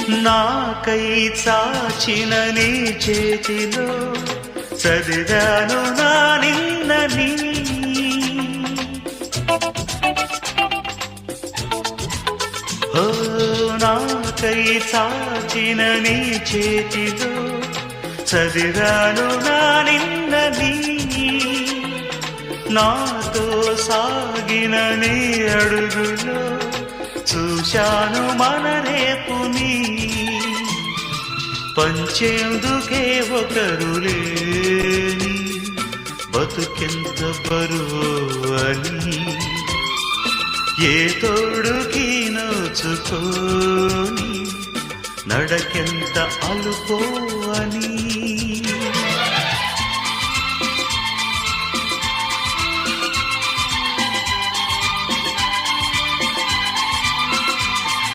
నాకై చాచిన నీ చేతిలో చదివాను నా నిన్నని. ఓ నాకై చాచిన నీ చేతిలో చదివాను నా నిన్నని. నాతో సాగిన నీ అడుగులో చూశాను మన రేపుని. పంచేందుకే ఒకరు లేని బతుకెంత బరువు అని, ఏ తోడుకి నోచుకోని నడకెంత అలుపో అని.